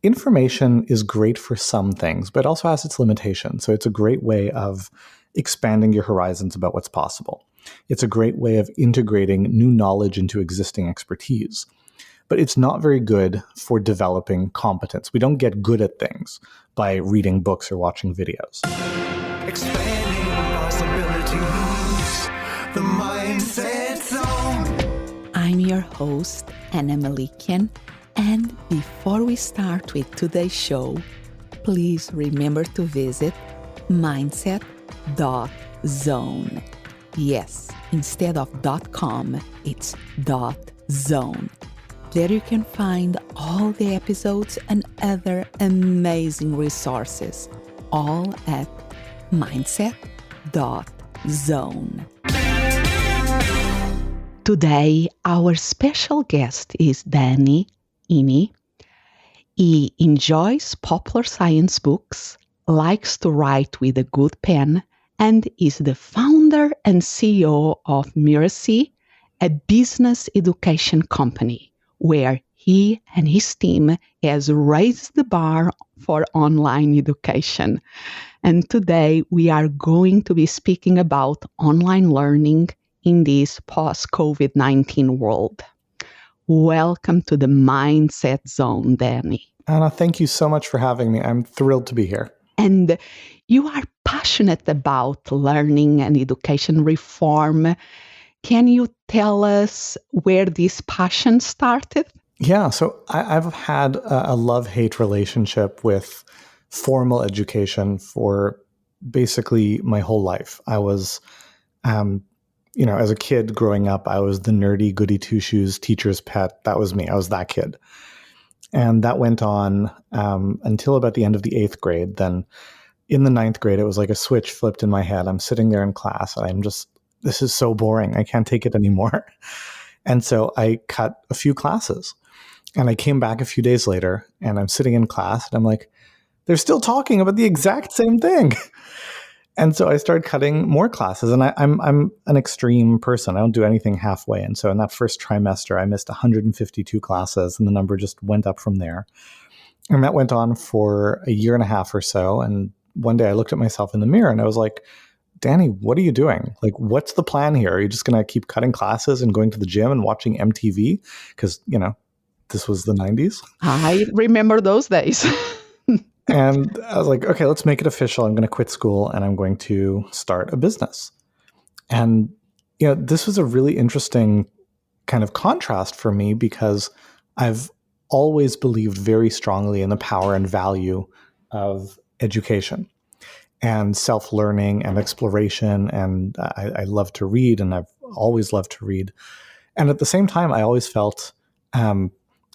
information is great for some things, but also has its limitations. So it's a great way of expanding your horizons about what's possible. It's a great way of integrating new knowledge into existing expertise. But it's not very good for developing competence. We don't get good at things by reading books or watching videos. Expanding possibilities, the mindset zone. I'm your host, Melikian, and before we start with today's show, please remember to visit mindset.zone. Yes, instead of .com, it's .zone. There you can find all the episodes and other amazing resources, all at mindset.zone. Today, our special guest is Danny Iny. He enjoys popular science books, likes to write with a good pen, and is the founder and CEO of Mercy, a business education company, where he and his team has raised the bar for online education. And today we are going to be speaking about online learning in this post-COVID-19 world. Welcome to the Mindset Zone, Danny. Anna, thank you so much for having me. I'm thrilled to be here. And you are passionate about learning and education reform. Can you tell us where this passion started? Yeah, so I've had a love-hate relationship with formal education for basically my whole life. I was, as a kid growing up, I was the nerdy goody two-shoes teacher's pet. That was me. I was that kid. And that went on until about the end of the 8th grade. Then in the 9th grade, it was like a switch flipped in my head. I'm sitting there in class and this is so boring. I can't take it anymore. And so I cut a few classes. And I came back a few days later and I'm sitting in class and I'm like, they're still talking about the exact same thing. And so I started cutting more classes. And I'm an extreme person. I don't do anything halfway. And so in that first trimester, I missed 152 classes and the number just went up from there. And that went on for a year and a half or so. And one day I looked at myself in the mirror and I was like, Danny, what are you doing? Like, what's the plan here? Are you just going to keep cutting classes and going to the gym and watching MTV? Because, this was the 90s. I remember those days. And I was like, okay, let's make it official. I'm going to quit school and I'm going to start a business. And, this was a really interesting kind of contrast for me because I've always believed very strongly in the power and value of education and self-learning and exploration. And I love to read and I've always loved to read. And at the same time, I always felt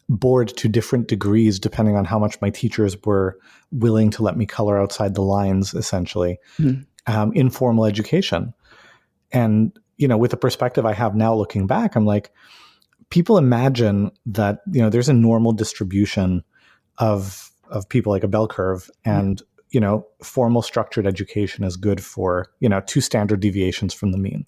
bored to different degrees depending on how much my teachers were willing to let me color outside the lines, essentially, in formal education. And, with the perspective I have now looking back, I'm like, people imagine that, there's a normal distribution of people like a bell curve and formal structured education is good for, 2 standard deviations from the mean.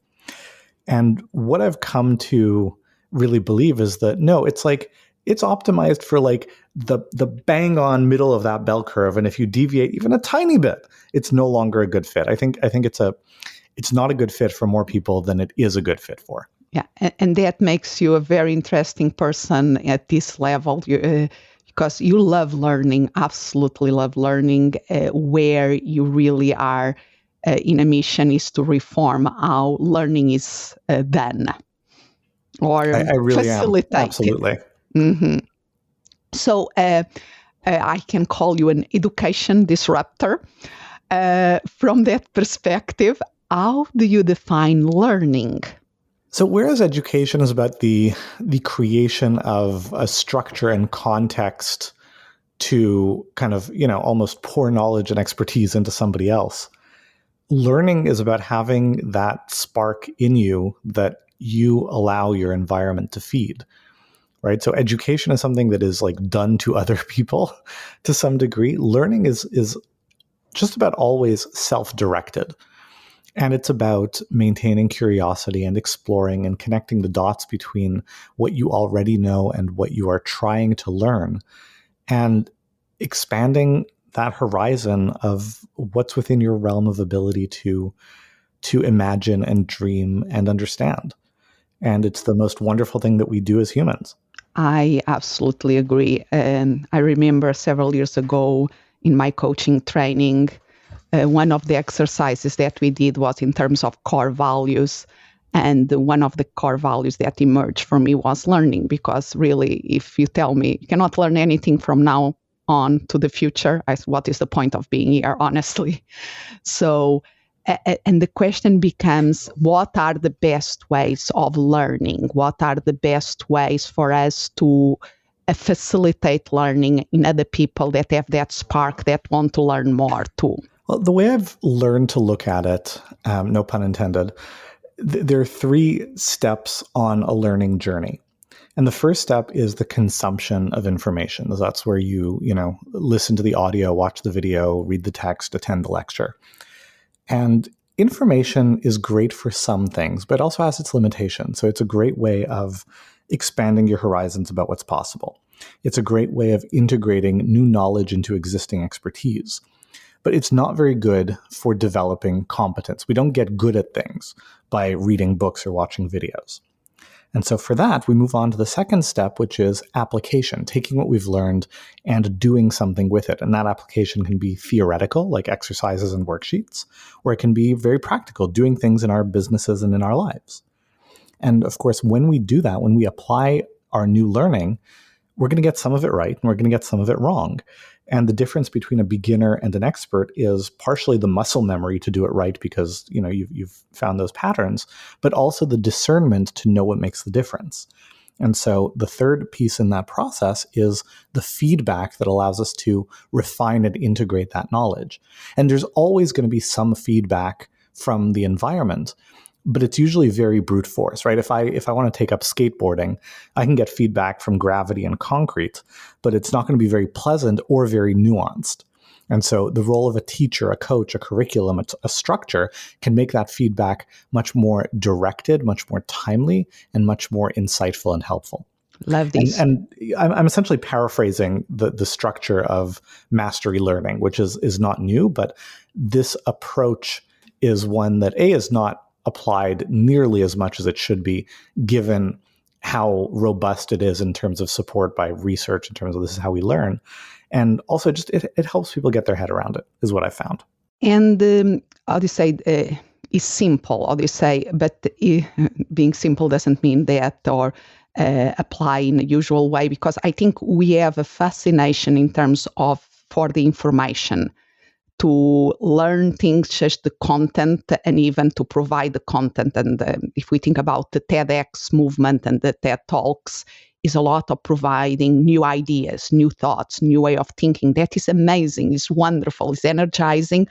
And what I've come to really believe is that, no, it's like, it's optimized for like the bang on middle of that bell curve. And if you deviate even a tiny bit, it's no longer a good fit. I think it's not a good fit for more people than it is a good fit for. Yeah. And that makes you a very interesting person at this level. Because you love learning, absolutely love learning, where you really are in a mission is to reform how learning is done or I really facilitated. am. Absolutely. Mm-hmm. So I can call you an education disruptor. From that perspective, how do you define learning? So whereas education is about the creation of a structure and context to kind of, almost pour knowledge and expertise into somebody else, learning is about having that spark in you that you allow your environment to feed, right? So education is something that is like done to other people to some degree. Learning is just about always self-directed. And it's about maintaining curiosity and exploring and connecting the dots between what you already know and what you are trying to learn. And expanding that horizon of what's within your realm of ability to imagine and dream and understand. And it's the most wonderful thing that we do as humans. I absolutely agree. I remember several years ago in my coaching training, one of the exercises that we did was in terms of core values. And one of the core values that emerged for me was learning, because really, if you tell me you cannot learn anything from now on to the future, what is the point of being here, honestly? So, and the question becomes, what are the best ways of learning? What are the best ways for us to facilitate learning in other people that have that spark, that want to learn more too? Well, the way I've learned to look at it, no pun intended, there are 3 steps on a learning journey. And the first step is the consumption of information. That's where you listen to the audio, watch the video, read the text, attend the lecture. And information is great for some things, but also has its limitations. So it's a great way of expanding your horizons about what's possible. It's a great way of integrating new knowledge into existing expertise. But it's not very good for developing competence. We don't get good at things by reading books or watching videos. And so for that, we move on to the second step, which is application, taking what we've learned and doing something with it. And that application can be theoretical, like exercises and worksheets, or it can be very practical, doing things in our businesses and in our lives. And of course, when we do that, when we apply our new learning, we're going to get some of it right and we're going to get some of it wrong. And the difference between a beginner and an expert is partially the muscle memory to do it right, because you've found those patterns, but also the discernment to know what makes the difference. And so the third piece in that process is the feedback that allows us to refine and integrate that knowledge. And there's always going to be some feedback from the environment, but it's usually very brute force, right? If I want to take up skateboarding, I can get feedback from gravity and concrete, but it's not going to be very pleasant or very nuanced. And so the role of a teacher, a coach, a curriculum, a structure can make that feedback much more directed, much more timely, and much more insightful and helpful. Love this. And I'm essentially paraphrasing the structure of mastery learning, which is not new, but this approach is one that is not applied nearly as much as it should be, given how robust it is in terms of support by research, in terms of this is how we learn. And also just it helps people get their head around it, is what I found. And how do you say, it's simple, how do you say, but being simple doesn't mean that, or apply in a usual way, because I think we have a fascination in terms of, for the information, to learn things, just the content, and even to provide the content. And if we think about the TEDx movement and the TED Talks, is a lot of providing new ideas, new thoughts, new way of thinking. That is amazing, is wonderful, is energizing,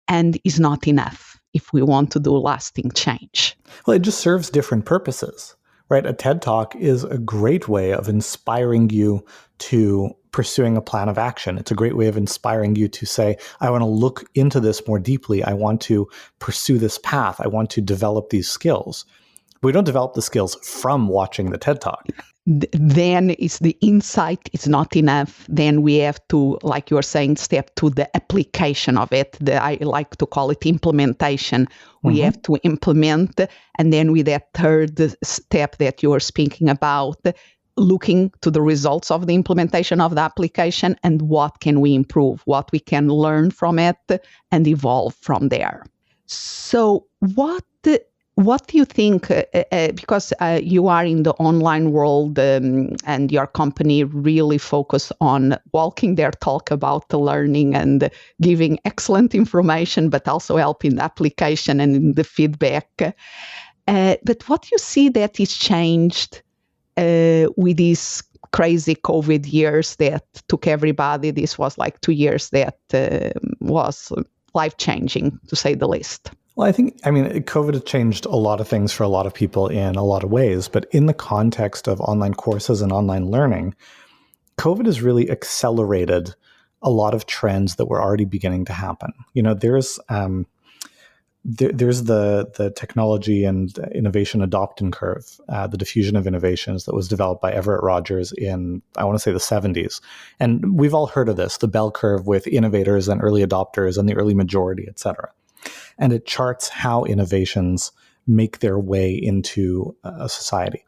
and is not enough if we want to do lasting change. Well, it just serves different purposes, right? A TED Talk is a great way of inspiring you to pursuing a plan of action. It's a great way of inspiring you to say, I want to look into this more deeply. I want to pursue this path. I want to develop these skills. But we don't develop the skills from watching the TED Talk. Then it's the insight is not enough. Then we have to, like you were saying, step to the application of it. I like to call it implementation. We have to implement, and then with that third step that you were speaking about, looking to the results of the implementation of the application and what can we improve, what we can learn from it and evolve from there. So what do you think, because you are in the online world and your company really focus on walking their talk about the learning and giving excellent information, but also helping the application and in the feedback. But what do you see that is changed with these crazy COVID years that took everybody? This was like 2 years that was life-changing, to say the least. Well, COVID has changed a lot of things for a lot of people in a lot of ways, but in the context of online courses and online learning, COVID has really accelerated a lot of trends that were already beginning to happen. There's there's the technology and innovation adoption curve, the diffusion of innovations that was developed by Everett Rogers in, I want to say, the 70s. And we've all heard of this, the bell curve with innovators and early adopters and the early majority, et cetera. And it charts how innovations make their way into a society.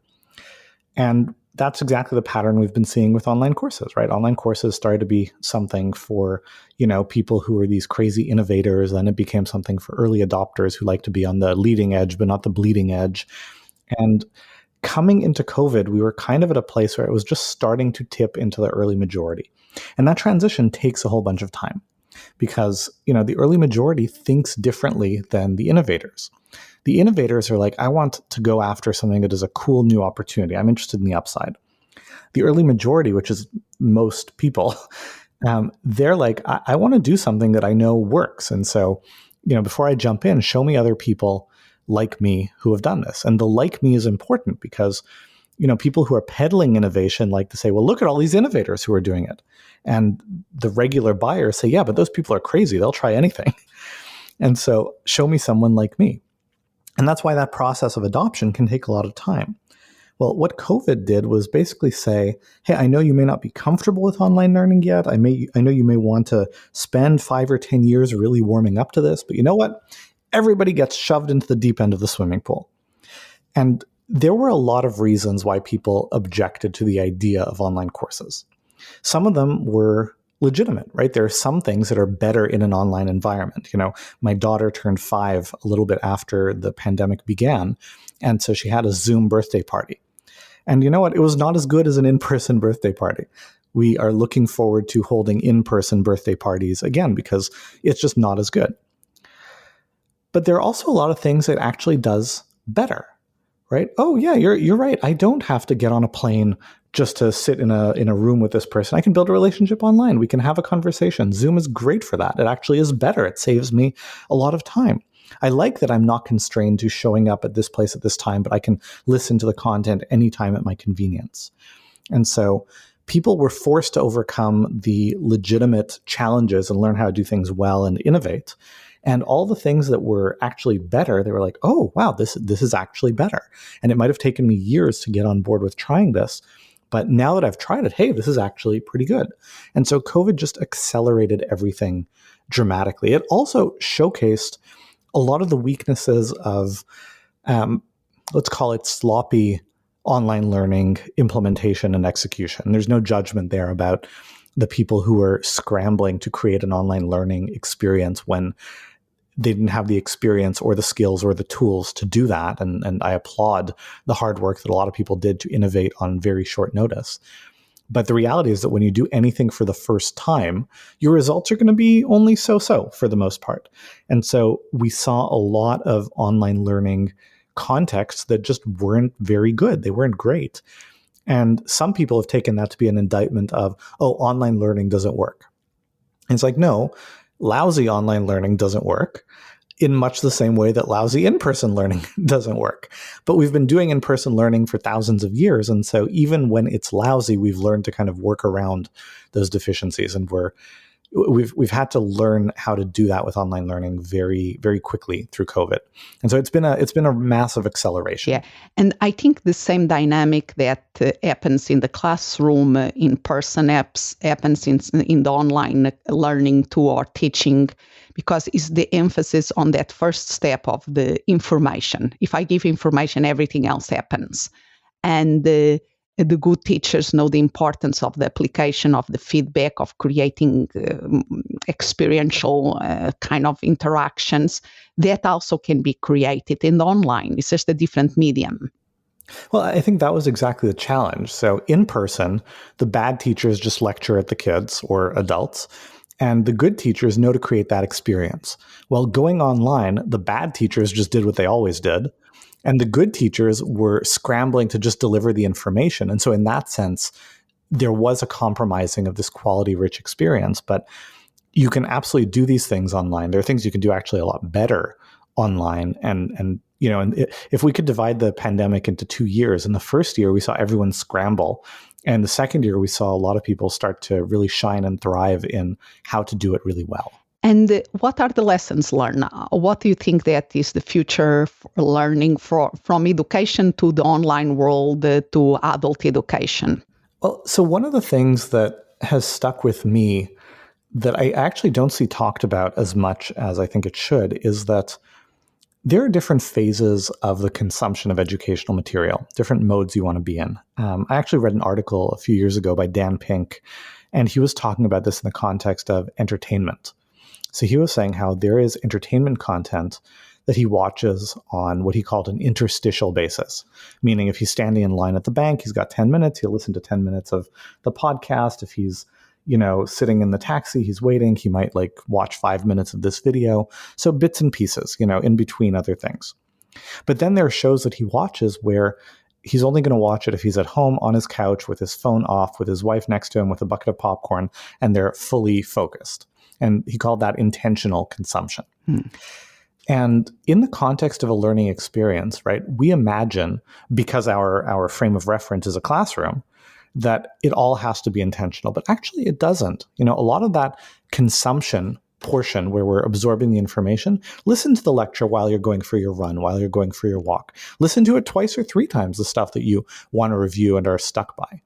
And that's exactly the pattern we've been seeing with online courses, right? Online courses started to be something for, people who are these crazy innovators. Then it became something for early adopters who like to be on the leading edge, but not the bleeding edge. And coming into COVID, we were kind of at a place where it was just starting to tip into the early majority. And that transition takes a whole bunch of time because, the early majority thinks differently than the innovators. The innovators are like, I want to go after something that is a cool new opportunity. I'm interested in the upside. The early majority, which is most people, they're like, I want to do something that I know works. And so, before I jump in, show me other people like me who have done this. And the like me is important because, people who are peddling innovation like to say, well, look at all these innovators who are doing it. And the regular buyers say, yeah, but those people are crazy. They'll try anything. And so show me someone like me. And that's why that process of adoption can take a lot of time. Well, what COVID did was basically say, hey, I know you may not be comfortable with online learning yet. I know you may want to spend 5 or 10 years really warming up to this, but you know what? Everybody gets shoved into the deep end of the swimming pool. And there were a lot of reasons why people objected to the idea of online courses. Some of them were legitimate, right? There are some things that are better in an online environment. My daughter turned 5 a little bit after the pandemic began. And so she had a Zoom birthday party. And you know what? It was not as good as an in-person birthday party. We are looking forward to holding in-person birthday parties again because it's just not as good. But there are also a lot of things it actually does better, right? Oh yeah, you're right. I don't have to get on a plane just to sit in a room with this person. I can build a relationship online. We can have a conversation. Zoom is great for that. It actually is better. It saves me a lot of time. I like that I'm not constrained to showing up at this place at this time, but I can listen to the content anytime at my convenience. And so people were forced to overcome the legitimate challenges and learn how to do things well and innovate. And all the things that were actually better, they were like, oh, wow, this is actually better. And it might have taken me years to get on board with trying this. But now that I've tried it, hey, this is actually pretty good. And so COVID just accelerated everything dramatically. It also showcased a lot of the weaknesses of, let's call it sloppy online learning implementation and execution. There's no judgment there about the people who are scrambling to create an online learning experience when they didn't have the experience or the skills or the tools to do that. And I applaud the hard work that a lot of people did to innovate on very short notice. But the reality is that when you do anything for the first time, your results are going to be only so-so for the most part. And so we saw a lot of online learning contexts that just weren't very good. They weren't great. And some people have taken that to be an indictment of, oh, online learning doesn't work. And it's like, no, lousy online learning doesn't work in much the same way that lousy in-person learning doesn't work. But we've been doing in-person learning for thousands of years. And so even when it's lousy, we've learned to kind of work around those deficiencies. And we've had to learn how to do that with online learning very, very quickly through COVID. And so it's been a massive acceleration. Yeah. And I think the same dynamic that happens in the classroom, in-person happens in the online learning too, or teaching, because it's the emphasis on that first step of the information. If I give information, everything else happens. And the good teachers know the importance of the application, of the feedback, of creating experiential kind of interactions that also can be created in the online. It's just a different medium. Well, I think that was exactly the challenge. So in person, the bad teachers just lecture at the kids or adults, and the good teachers know to create that experience. Well, going online, the bad teachers just did what they always did. And the good teachers were scrambling to just deliver the information. And so in that sense, there was a compromising of this quality-rich experience. But you can absolutely do these things online. There are things you can do actually a lot better online. And if we could divide the pandemic into 2 years, in the first year, we saw everyone scramble. And the second year, we saw a lot of people start to really shine and thrive in how to do it really well. And what are the lessons learned? What do you think that is the future for learning from education to the online world to adult education? Well, so one of the things that has stuck with me that I actually don't see talked about as much as I think it should is that there are different phases of the consumption of educational material, different modes you want to be in. I actually read an article a few years ago by Dan Pink, and he was talking about this in the context of entertainment. So he was saying how there is entertainment content that he watches on what he called an interstitial basis, meaning if he's standing in line at the bank, he's got 10 minutes, he'll listen to 10 minutes of the podcast. If he's sitting in the taxi, he's waiting, he might watch 5 minutes of this video. So bits and pieces, in between other things. But then there are shows that he watches where he's only going to watch it if he's at home on his couch with his phone off, with his wife next to him, with a bucket of popcorn, and they're fully focused. And he called that intentional consumption. And in the context of a learning experience, right, we imagine, because our frame of reference is a classroom, that it all has to be intentional. But actually it doesn't. A lot of that consumption portion where we're absorbing the information, listen to the lecture while you're going for your run, while you're going for your walk. Listen to it 2 or 3 times, the stuff that you want to review and are stuck by.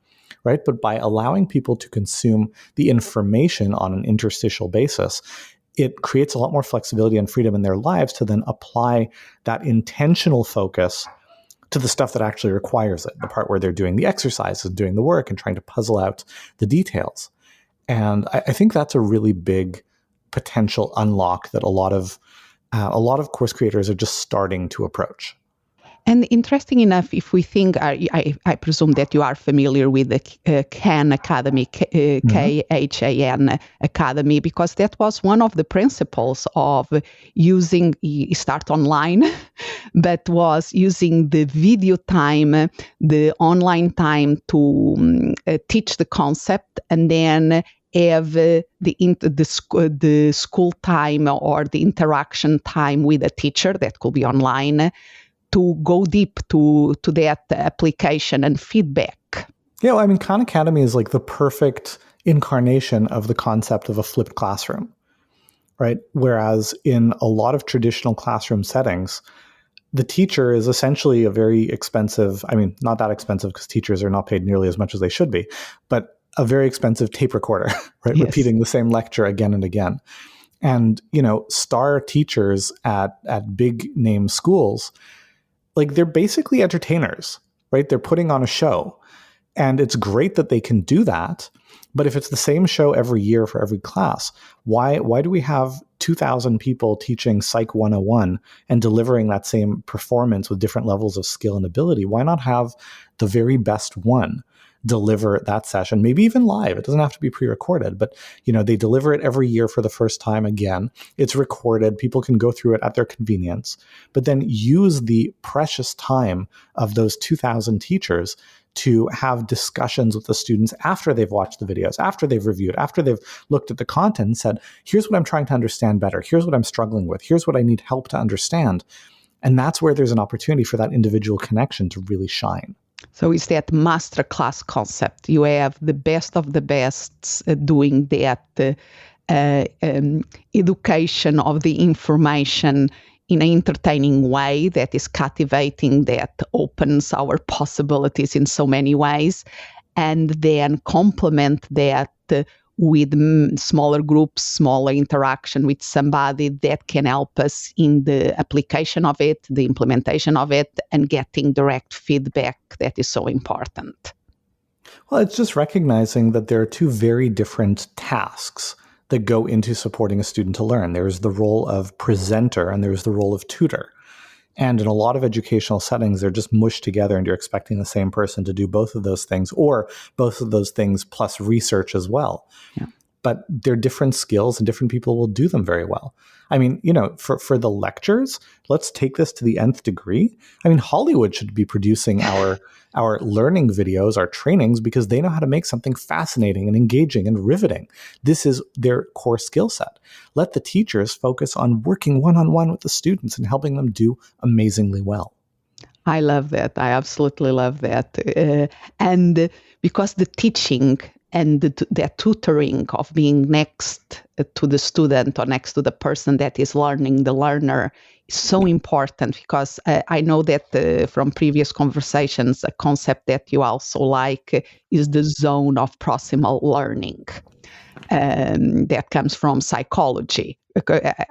Right? But by allowing people to consume the information on an interstitial basis, it creates a lot more flexibility and freedom in their lives to then apply that intentional focus to the stuff that actually requires it, the part where they're doing the exercises, doing the work, and trying to puzzle out the details. And I think that's a really big potential unlock that a lot of course creators are just starting to approach. And interesting enough, if we think, I presume that you are familiar with the Khan Academy, Khan Academy, because that was one of the principles of using, start online, but was using the video time, the online time to teach the concept, and then have the school time or the interaction time with a teacher that could be online, to go deep to that application and feedback. Yeah, well, Khan Academy is the perfect incarnation of the concept of a flipped classroom, right? Whereas in a lot of traditional classroom settings, the teacher is essentially a very expensive, not that expensive because teachers are not paid nearly as much as they should be, but a very expensive tape recorder, right? Yes. Repeating the same lecture again and again. And, star teachers at big name schools, they're basically entertainers, right? They're putting on a show. And it's great that they can do that. But if it's the same show every year for every class, why do we have 2,000 people teaching Psych 101 and delivering that same performance with different levels of skill and ability? Why not have the very best one deliver that session, maybe even live? It doesn't have to be pre-recorded, but they deliver it every year for the first time again. It's recorded. People can go through it at their convenience, but then use the precious time of those 2,000 teachers to have discussions with the students after they've watched the videos, after they've reviewed, after they've looked at the content and said, here's what I'm trying to understand better. Here's what I'm struggling with. Here's what I need help to understand. And that's where there's an opportunity for that individual connection to really shine. So it's that masterclass concept. You have the best of the best doing that education of the information in an entertaining way that is captivating, that opens our possibilities in so many ways, and then complement that with smaller groups, smaller interaction with somebody that can help us in the application of it, the implementation of it, and getting direct feedback that is so important. Well, it's just recognizing that there are 2 very different tasks that go into supporting a student to learn. There's the role of presenter and there's the role of tutor. And in a lot of educational settings, they're just mushed together and you're expecting the same person to do both of those things or both of those things plus research as well. Yeah. But they're different skills and different people will do them very well. For the lectures, let's take this to the nth degree. Hollywood should be producing our learning videos, our trainings, because they know how to make something fascinating and engaging and riveting. This is their core skill set. Let the teachers focus on working one-on-one with the students and helping them do amazingly well. I love that. I absolutely love that. And because the teaching and that tutoring of being next to the student or next to the person that is learning, the learner, is so important, because I know that from previous conversations, a concept that you also like is the zone of proximal learning. That comes from psychology.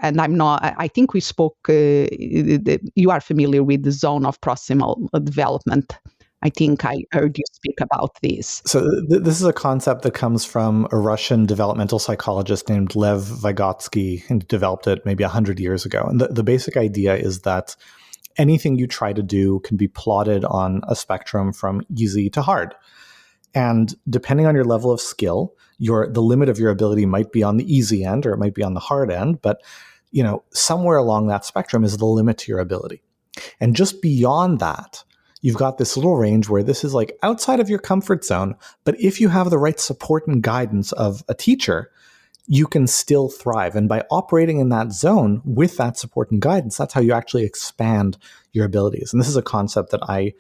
And I think we spoke, you are familiar with the zone of proximal development. I think I heard you speak about this. So this is a concept that comes from a Russian developmental psychologist named Lev Vygotsky, and developed it maybe 100 years ago. And the basic idea is that anything you try to do can be plotted on a spectrum from easy to hard. And depending on your level of skill, the limit of your ability might be on the easy end or it might be on the hard end, but somewhere along that spectrum is the limit to your ability. And just beyond that, you've got this little range where this is like outside of your comfort zone, but if you have the right support and guidance of a teacher, you can still thrive. And by operating in that zone with that support and guidance, that's how you actually expand your abilities. And this is a concept that I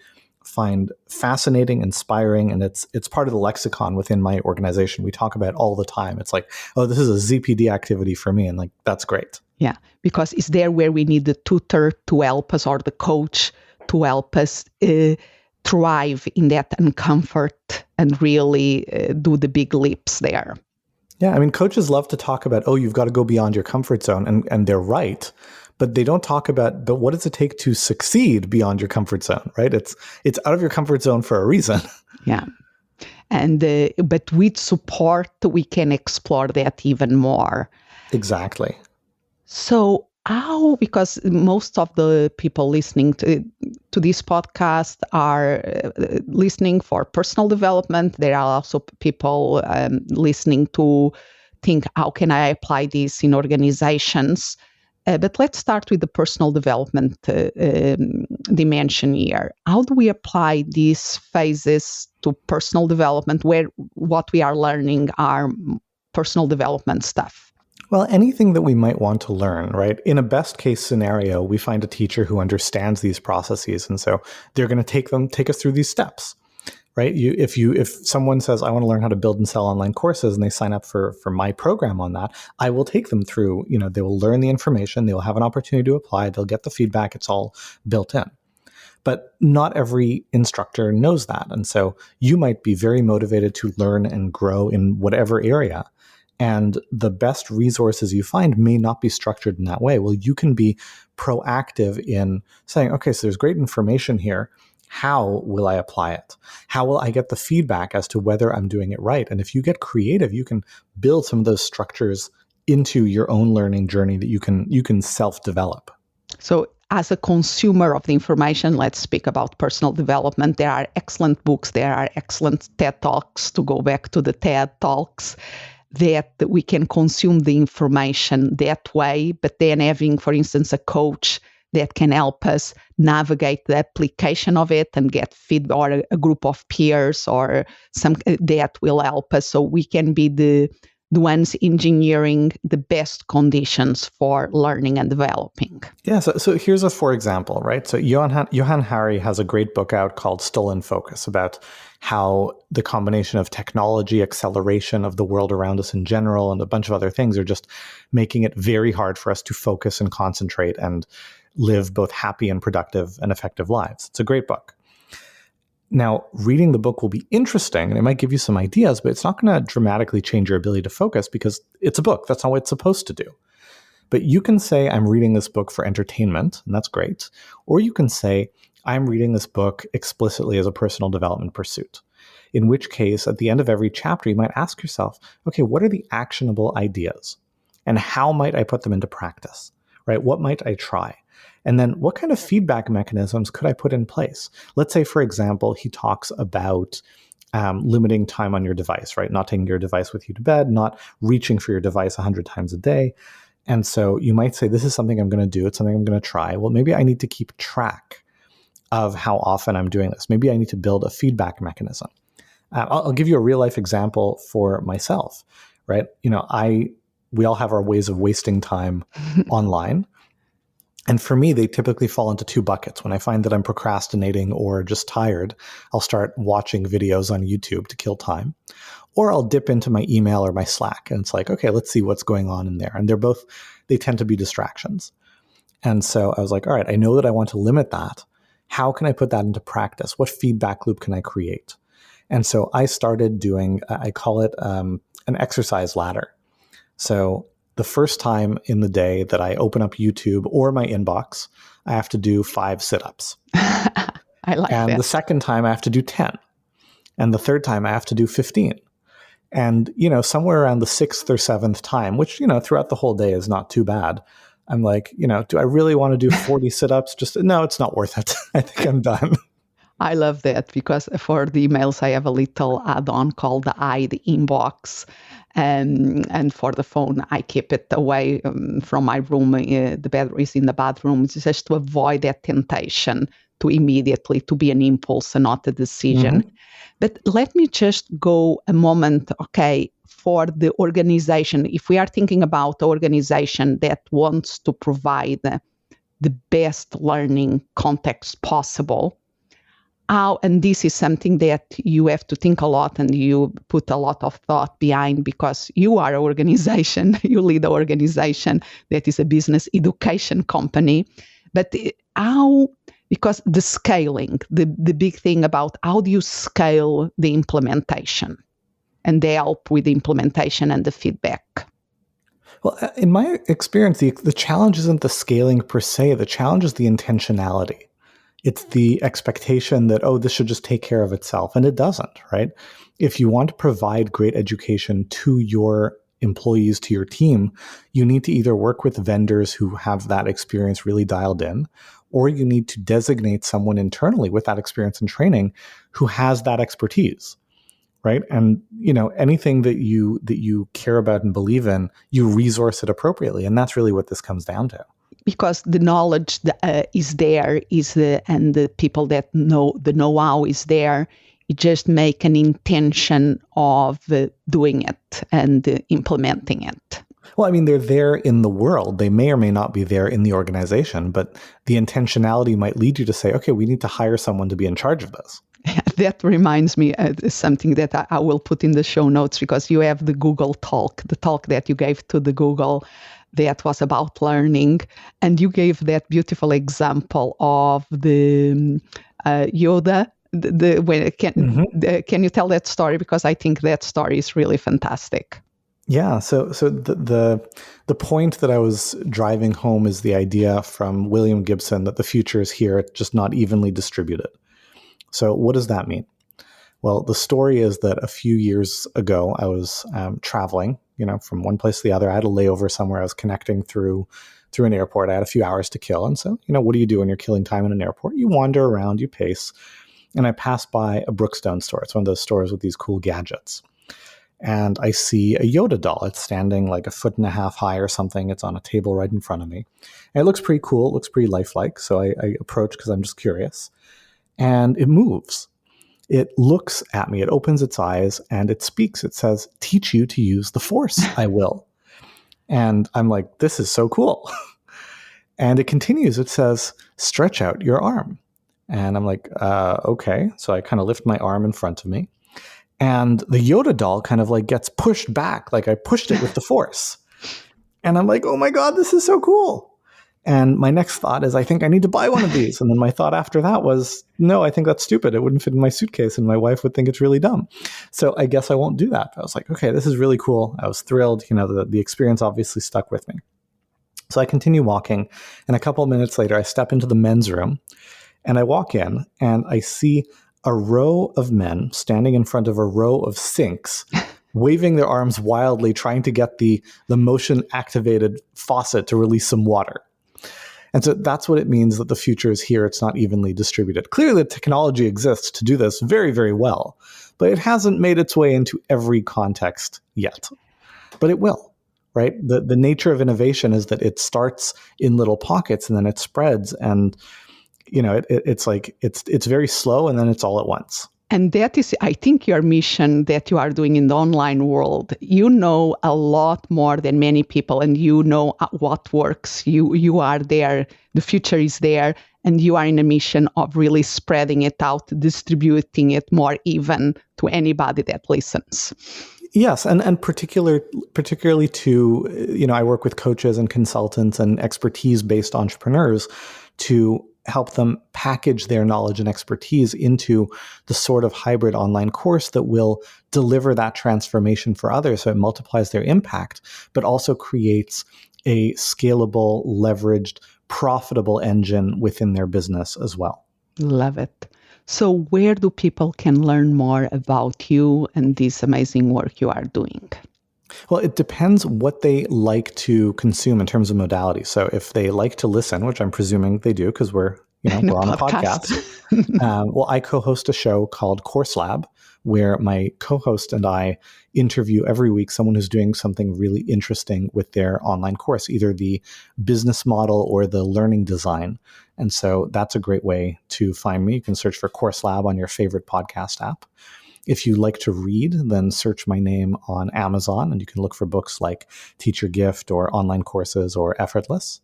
find fascinating, inspiring, and it's part of the lexicon within my organization. We talk about it all the time. It's like, oh, this is a ZPD activity for me, and like, that's great. Yeah, because it's there where we need the tutor to help us, or the coach to help us thrive in that uncomfort and really do the big leaps there. Yeah, I mean, coaches love to talk about, oh, you've got to go beyond your comfort zone, and they're right. But they don't talk about, but what does it take to succeed beyond your comfort zone, right? It's out of your comfort zone for a reason. Yeah. And but with support, we can explore that even more. Exactly. So how, because most of the people listening to this podcast are listening for personal development. There are also people listening to think, how can I apply this in organizations? But let's start with the personal development dimension here. How do we apply these phases to personal development, where what we are learning are personal development stuff? Well, anything that we might want to learn, right? In a best case scenario, we find a teacher who understands these processes. And so they're going to take us through these steps. Right? If someone says, I want to learn how to build and sell online courses, and they sign up for my program on that, I will take them through, they will learn the information, they will have an opportunity to apply, they'll get the feedback, it's all built in. But not every instructor knows that. And so you might be very motivated to learn and grow in whatever area. And the best resources you find may not be structured in that way. Well, you can be proactive in saying, okay, so there's great information here. How will I apply it? How will I get the feedback as to whether I'm doing it right? And if you get creative, you can build some of those structures into your own learning journey that you can self-develop. So as a consumer of the information, let's speak about personal development. There are excellent books, there are excellent TED Talks, to go back to the TED Talks, that we can consume the information that way, but then having, for instance, a coach that can help us navigate the application of it and get feedback, or a group of peers or some that will help us, so we can be the ones engineering the best conditions for learning and developing. Yeah, so here's a for example, right? So Johann Hari has a great book out called Stolen Focus, about how the combination of technology, acceleration of the world around us in general, and a bunch of other things are just making it very hard for us to focus and concentrate and live both happy and productive and effective lives. It's a great book. Now, reading the book will be interesting, and it might give you some ideas, but it's not going to dramatically change your ability to focus, because it's a book. That's not what it's supposed to do. But you can say, I'm reading this book for entertainment, and that's great. Or you can say, I'm reading this book explicitly as a personal development pursuit. In which case, at the end of every chapter, you might ask yourself, okay, what are the actionable ideas? And how might I put them into practice? Right? What might I try? And then what kind of feedback mechanisms could I put in place? Let's say, for example, he talks about limiting time on your device, right? Not taking your device with you to bed, not reaching for your device 100 times a day. And so you might say, this is something I'm going to do. It's something I'm going to try. Well, maybe I need to keep track of how often I'm doing this. Maybe I need to build a feedback mechanism. I'll give you a real life example for myself, right? We all have our ways of wasting time online. And for me, they typically fall into two buckets. When I find that I'm procrastinating or just tired, I'll start watching videos on YouTube to kill time. or I'll dip into my email or my Slack, and it's like, okay, let's see what's going on in there. And they tend to be distractions. And so I was like, all right, I know that I want to limit that. How can I put that into practice? What feedback loop can I create? And so I started doing, I call it an exercise ladder. So the first time in the day that I open up YouTube or my inbox, I have to do 5 sit-ups. I like and that. the second time I have to do 10. And the third time I have to do 15. And, somewhere around the 6th or 7th time, which, throughout the whole day is not too bad, I'm like, do I really want to do 40 sit-ups? No, it's not worth it. I think I'm done. I love that because for the emails, I have a little add-on called the inbox. And for the phone, I keep it away from my room. The bedroom is in the bathroom, just to avoid that temptation to immediately to be an impulse and not a decision. Mm-hmm. But let me just go a moment, okay, for the organization. If we are thinking about the organization that wants to provide the best learning context possible, and this is something that you have to think a lot and you put a lot of thought behind because you are an organization, you lead an organization that is a business education company. But because the scaling, the big thing about how do you scale the implementation and the help with the implementation and the feedback? Well, in my experience, the challenge isn't the scaling per se. The challenge is the intentionality. It's the expectation that, this should just take care of itself. And it doesn't, right? If you want to provide great education to your employees, to your team, you need to either work with vendors who have that experience really dialed in, or you need to designate someone internally with that experience and training who has that expertise, right? And, anything that you care about and believe in, you resource it appropriately. And that's really what this comes down to. Because the knowledge is there, and the people that know the know-how is there. You just make an intention of doing it and implementing it. Well, I mean, they're there in the world. They may or may not be there in the organization, but the intentionality might lead you to say, okay, we need to hire someone to be in charge of this. That reminds me of something that I will put in the show notes, because you have the Google talk, the talk that you gave to the Google that was about learning. And you gave that beautiful example of the Yoda. Can you tell that story? Because I think that story is really fantastic. Yeah. So the point that I was driving home is the idea from William Gibson that the future is here, it's just not evenly distributed. So what does that mean? Well, the story is that a few years ago, I was traveling, from one place to the other. I had a layover somewhere. I was connecting through an airport. I had a few hours to kill. And so, what do you do when you're killing time in an airport? You wander around, you pace. And I passed by a Brookstone store. It's one of those stores with these cool gadgets. And I see a Yoda doll. It's standing like 1.5 feet high or something. It's on a table right in front of me. And it looks pretty cool. It looks pretty lifelike. So I approach because I'm just curious. And it moves. It looks at me, it opens its eyes, and it speaks. It says, "Teach you to use the Force, I will." And I'm like, this is so cool. And it continues. It says, "Stretch out your arm." And I'm like, okay. So I kind of lift my arm in front of me. And the Yoda doll kind of gets pushed back, like I pushed it with the Force. And I'm like, oh my God, this is so cool. And my next thought is, I think I need to buy one of these. And then my thought after that was, no, I think that's stupid. It wouldn't fit in my suitcase and my wife would think it's really dumb. So I guess I won't do that. I was like, okay, this is really cool. I was thrilled. The experience obviously stuck with me. So I continue walking. And a couple of minutes later, I step into the men's room and I walk in and I see a row of men standing in front of a row of sinks, waving their arms wildly, trying to get the motion-activated faucet to release some water. And so that's what it means that the future is here. It's not evenly distributed. Clearly, the technology exists to do this very, very well, but it hasn't made its way into every context yet. But it will, right? The nature of innovation is that it starts in little pockets and then it spreads. And, it's very slow and then it's all at once. And that is, I think, your mission that you are doing in the online world. You know a lot more than many people, and you know what works. You are there. The future is there, And you are in a mission of really spreading it out, distributing it more even to anybody that listens. Yes, and particularly to, I work with coaches and consultants and expertise-based entrepreneurs to help them package their knowledge and expertise into the sort of hybrid online course that will deliver that transformation for others, so it multiplies their impact, but also creates a scalable, leveraged, profitable engine within their business as well. Love it. So where do people can learn more about you and this amazing work you are doing? Well, it depends what they like to consume in terms of modality. So if they like to listen, which I'm presuming they do because we're on a podcast. Well, I co-host a show called Course Lab, where my co-host and I interview every week someone who's doing something really interesting with their online course, either the business model or the learning design. And so that's a great way to find me. You can search for Course Lab on your favorite podcast app. If you like to read, then search my name on Amazon, and you can look for books like Teach Your Gift or Online Courses or Effortless.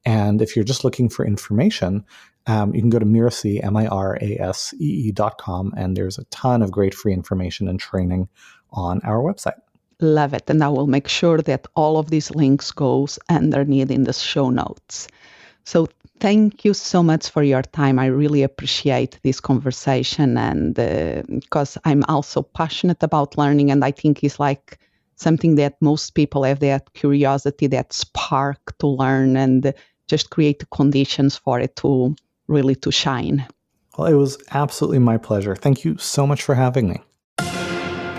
And if you're just looking for information, you can go to Mirasee, mirasee.com, and there's a ton of great free information and training on our website. Love it. And I will make sure that all of these links goes underneath in the show notes. So thank you so much for your time. I really appreciate this conversation, and because I'm also passionate about learning, and I think it's like something that most people have, that curiosity, that spark to learn, and just create the conditions for it to really to shine. Well, it was absolutely my pleasure. Thank you so much for having me.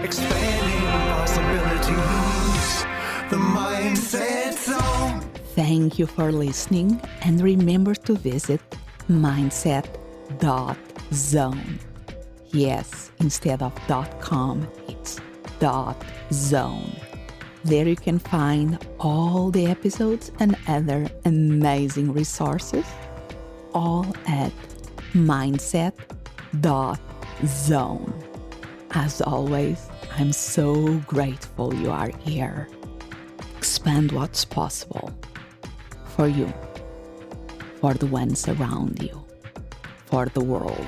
Expanding possibilities. The Mindset Zone. Thank you for listening, and remember to visit mindset.zone. Yes, instead of .com, it's .zone. There you can find all the episodes and other amazing resources, all at mindset.zone. As always, I'm so grateful you are here. Expand what's possible for you, for the ones around you, for the world.